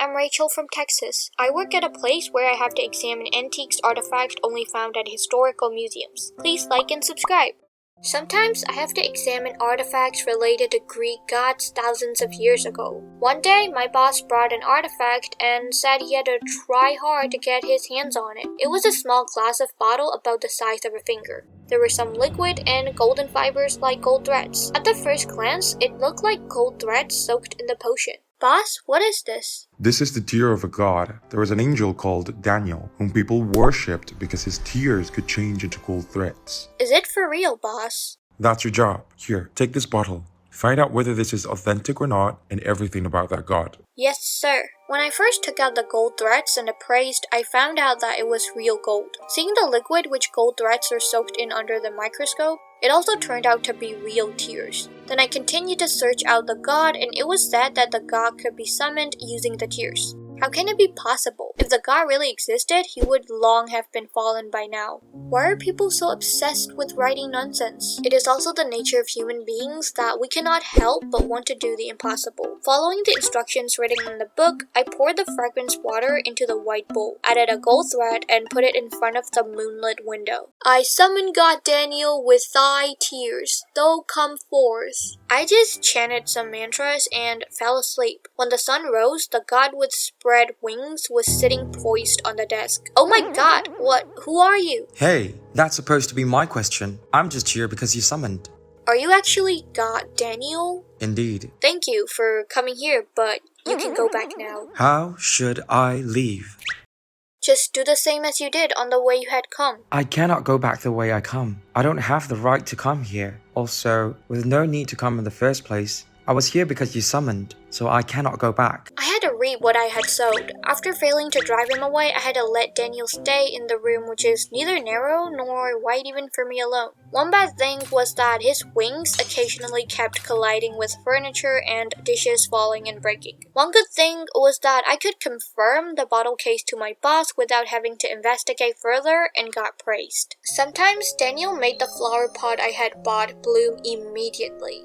I'm Rachel from Texas. I work at a place where I have to examine antiques artifacts only found at historical museums. Please like and subscribe. Sometimes I have to examine artifacts related to Greek gods thousands of years ago. One day, my boss brought an artifact and said he had to try hard to get his hands on it. It was a small glass of bottle about the size of a finger. There were some liquid and golden fibers like gold threads. At the first glance, it looked like gold threads soaked in the potion. Boss, what is this? This is the tear of a god. There was an angel called Daniel, whom people worshipped because his tears could change into gold threads. Is it for real, boss? That's your job. Here, take this bottle. Find out whether this is authentic or not and everything about that god. Yes, sir. When I first took out the gold threads and appraised, I found out that it was real gold. Seeing the liquid which gold threads are soaked in under the microscope, it also turned out to be real tears. Then I continued to search out the god, and it was said that the god could be summoned using the tears. How can it be possible? If the god really existed, he would long have been fallen by now. Why are people so obsessed with writing nonsense? It is also the nature of human beings that we cannot help but want to do the impossible. Following the instructions written in the book, I poured the fragrance water into the white bowl, added a gold thread, and put it in front of the moonlit window. I summon God Daniel with thy tears, though come forth. I just chanted some mantras and fell asleep. When the sun rose, the god with spread wings was sitting poised on the desk. Oh my god, who are you? Hey, that's supposed to be my question. I'm just here because you summoned. Are you actually God Daniel? Indeed. Thank you for coming here, but you can go back now. How should I leave? Just do the same as you did on the way you had come. I cannot go back the way I come. I don't have the right to come here. Also, with no need to come in the first place, I was here because you summoned, so I cannot go back. I had to read what I had sewed. After failing to drive him away, I had to let Daniel stay in the room, which is neither narrow nor wide even for me alone. One bad thing was that his wings occasionally kept colliding with furniture and dishes falling and breaking. One good thing was that I could confirm the bottle case to my boss without having to investigate further and got praised. Sometimes Daniel made the flower pot I had bought bloom immediately.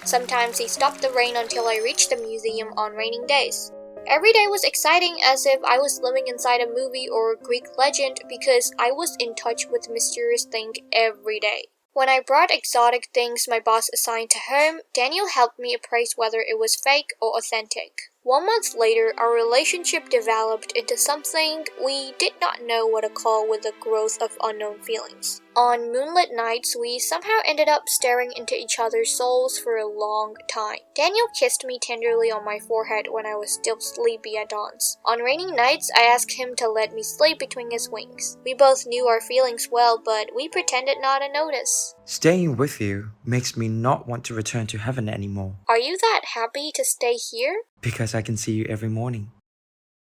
Sometimes he stopped the rain until I reached the museum on raining days. Every day was exciting, as if I was living inside a movie or Greek legend, because I was in touch with a mysterious thing every day. When I brought exotic things my boss assigned to home, Daniel helped me appraise whether it was fake or authentic. 1 month later, our relationship developed into something we did not know what to call with the growth of unknown feelings. On moonlit nights, we somehow ended up staring into each other's souls for a long time. Daniel kissed me tenderly on my forehead when I was still sleepy at dawns. On rainy nights, I asked him to let me sleep between his wings. We both knew our feelings well, but we pretended not to notice. Staying with you makes me not want to return to heaven anymore. Are you that happy to stay here? Because I can see you every morning.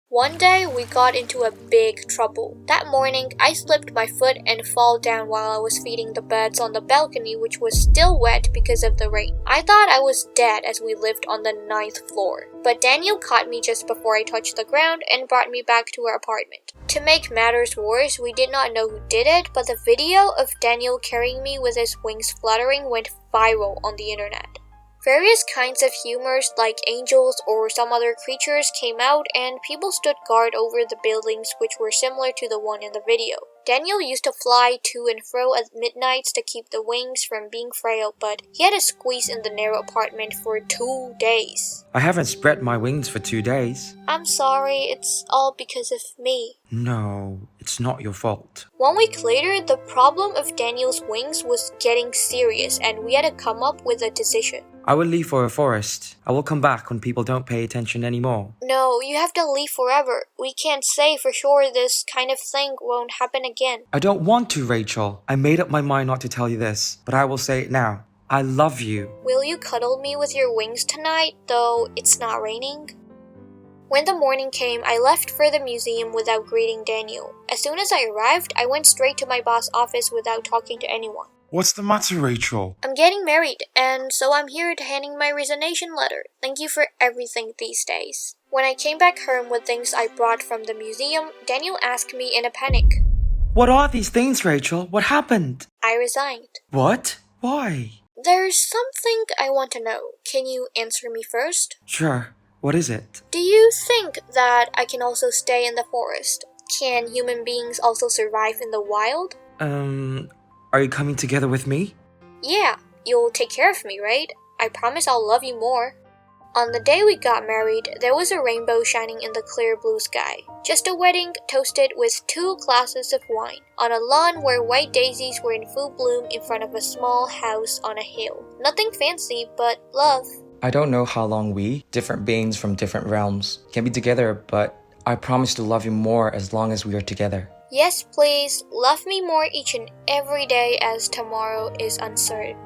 One day, we got into a big trouble. That morning, I slipped my foot and fell down while I was feeding the birds on the balcony, which was still wet because of the rain. I thought I was dead as we lived on the 9th floor. But Daniel caught me just before I touched the ground and brought me back to our apartment. To make matters worse, we did not know who did it, but the video of Daniel carrying me with his wings fluttering went viral on the internet. Various kinds of humors like angels or some other creatures came out, and people stood guard over the buildings which were similar to the one in the video. Daniel used to fly to and fro at midnights to keep the wings from being frail, but he had to squeeze in the narrow apartment for 2 days. I haven't spread my wings for 2 days. I'm sorry, it's all because of me. No, it's not your fault. 1 week later, the problem of Daniel's wings was getting serious, and we had to come up with a decision. I will leave for a forest. I will come back when people don't pay attention anymore. No, you have to leave forever. We can't say for sure this kind of thing won't happen again. I don't want to, Rachel. I made up my mind not to tell you this, but I will say it now. I love you. Will you cuddle me with your wings tonight, though it's not raining? When the morning came, I left for the museum without greeting Daniel. As soon as I arrived, I went straight to my boss' office without talking to anyone. What's the matter, Rachel? I'm getting married, and so I'm here handing my resignation letter. Thank you for everything these days. When I came back home with things I brought from the museum, Daniel asked me in a panic. What are these things, Rachel? What happened? I resigned. What? Why? There's something I want to know. Can you answer me first? Sure. What is it? Do you think that I can also stay in the forest? Can human beings also survive in the wild? Are you coming together with me? Yeah, you'll take care of me, right? I promise I'll love you more. On the day we got married, there was a rainbow shining in the clear blue sky. Just a wedding toasted with 2 glasses of wine, on a lawn where white daisies were in full bloom in front of a small house on a hill. Nothing fancy, but love. I don't know how long we, different beings from different realms, can be together, but I promise to love you more as long as we are together. Yes, please, love me more each and every day as tomorrow is uncertain.